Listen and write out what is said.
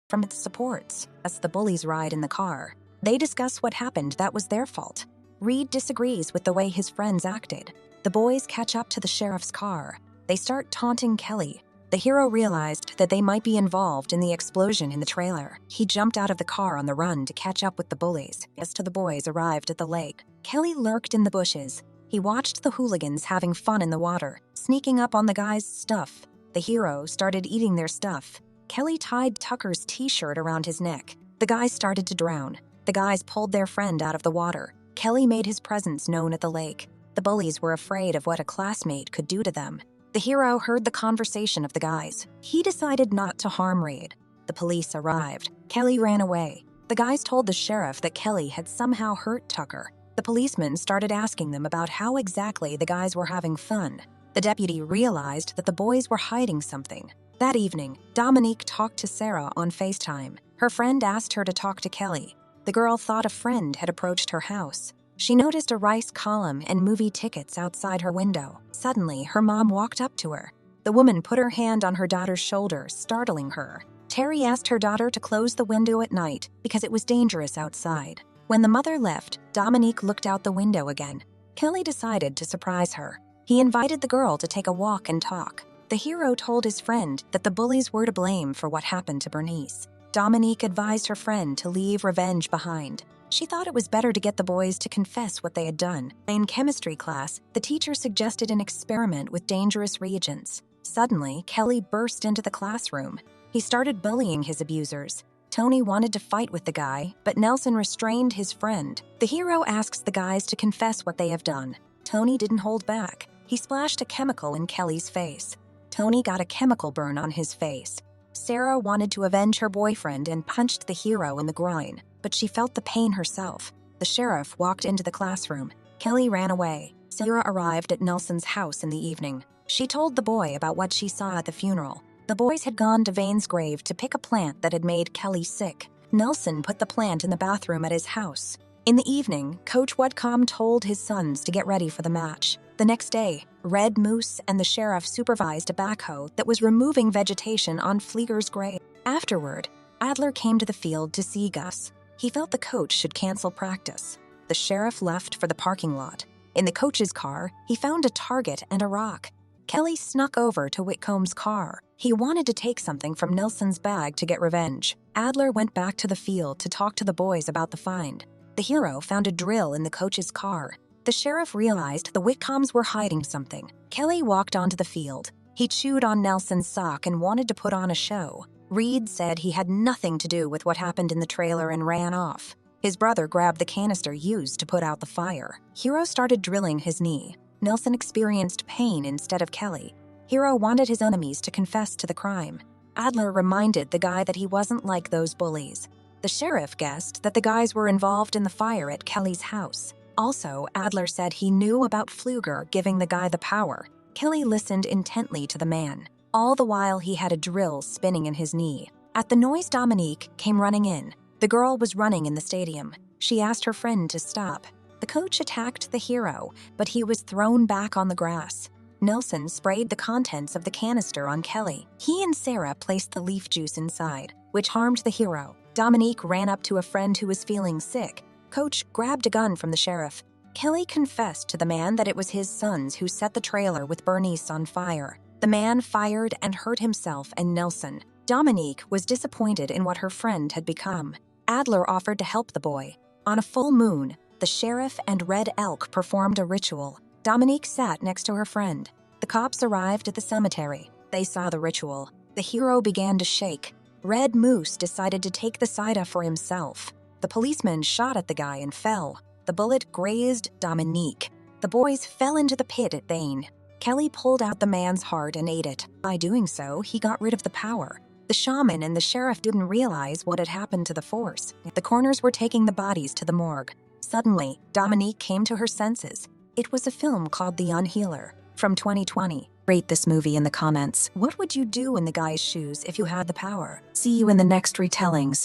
from its supports as the bullies ride in the car. They discuss what happened that was their fault. Reed disagrees with the way his friends acted. The boys catch up to the sheriff's car. They start taunting Kelly. The hero realized that they might be involved in the explosion in the trailer. He jumped out of the car on the run to catch up with the bullies. As the boys arrived at the lake, Kelly lurked in the bushes. He watched the hooligans having fun in the water, sneaking up on the guys' stuff. The hero started eating their stuff. Kelly tied Tucker's t-shirt around his neck. The guys started to drown. The guys pulled their friend out of the water. Kelly made his presence known at the lake. The bullies were afraid of what a classmate could do to them. The hero heard the conversation of the guys. He decided not to harm Reed. The police arrived. Kelly ran away. The guys told the sheriff that Kelly had somehow hurt Tucker. The policemen started asking them about how exactly the guys were having fun. The deputy realized that the boys were hiding something. That evening, Dominique talked to Sarah on FaceTime. Her friend asked her to talk to Kelly. The girl thought a friend had approached her house. She noticed a rice column and movie tickets outside her window. Suddenly, her mom walked up to her. The woman put her hand on her daughter's shoulder, startling her. Terry asked her daughter to close the window at night because it was dangerous outside. When the mother left, Dominique looked out the window again. Kelly decided to surprise her. He invited the girl to take a walk and talk. The hero told his friend that the bullies were to blame for what happened to Bernice. Dominique advised her friend to leave revenge behind. She thought it was better to get the boys to confess what they had done. In chemistry class, the teacher suggested an experiment with dangerous reagents. Suddenly, Kelly burst into the classroom. He started bullying his abusers. Tony wanted to fight with the guy, but Nelson restrained his friend. The hero asks the guys to confess what they have done. Tony didn't hold back. He splashed a chemical in Kelly's face. Tony got a chemical burn on his face. Sarah wanted to avenge her boyfriend and punched the hero in the groin, but she felt the pain herself. The sheriff walked into the classroom. Kelly ran away. Sarah arrived at Nelson's house in the evening. She told the boy about what she saw at the funeral. The boys had gone to Vane's grave to pick a plant that had made Kelly sick. Nelson put the plant in the bathroom at his house. In the evening, Coach Whitcomb told his sons to get ready for the match. The next day, Red Moose and the sheriff supervised a backhoe that was removing vegetation on Flieger's grave. Afterward, Adler came to the field to see Gus. He felt the coach should cancel practice. The sheriff left for the parking lot. In the coach's car, he found a target and a rock. Kelly snuck over to Whitcomb's car. He wanted to take something from Nelson's bag to get revenge. Adler went back to the field to talk to the boys about the find. The hero found a drill in the coach's car. The sheriff realized the Whitcombs were hiding something. Kelly walked onto the field. He chewed on Nelson's sock and wanted to put on a show. Reed said he had nothing to do with what happened in the trailer and ran off. His brother grabbed the canister used to put out the fire. Hero started drilling his knee. Nelson experienced pain instead of Kelly. Hero wanted his enemies to confess to the crime. Adler reminded the guy that he wasn't like those bullies. The sheriff guessed that the guys were involved in the fire at Kelly's house. Also, Adler said he knew about Flieger giving the guy the power. Kelly listened intently to the man. All the while he had a drill spinning in his knee. At the noise, Dominique came running in. The girl was running in the stadium. She asked her friend to stop. The coach attacked the hero, but he was thrown back on the grass. Nelson sprayed the contents of the canister on Kelly. He and Sarah placed the leaf juice inside, which harmed the hero. Dominique ran up to a friend who was feeling sick. Coach grabbed a gun from the sheriff. Kelly confessed to the man that it was his sons who set the trailer with Bernice on fire. The man fired and hurt himself and Nelson. Dominique was disappointed in what her friend had become. Adler offered to help the boy. On a full moon, the sheriff and Red Elk performed a ritual. Dominique sat next to her friend. The cops arrived at the cemetery. They saw the ritual. The hero began to shake. Red Moose decided to take the cider for himself. The policeman shot at the guy and fell. The bullet grazed Dominique. The boys fell into the pit at Vane. Kelly pulled out the man's heart and ate it. By doing so, he got rid of the power. The shaman and the sheriff didn't realize what had happened to the force. The coroners were taking the bodies to the morgue. Suddenly, Dominique came to her senses. It was a film called The Unhealer from 2020. Rate this movie in the comments. What would you do in the guy's shoes if you had the power? See you in the next retellings.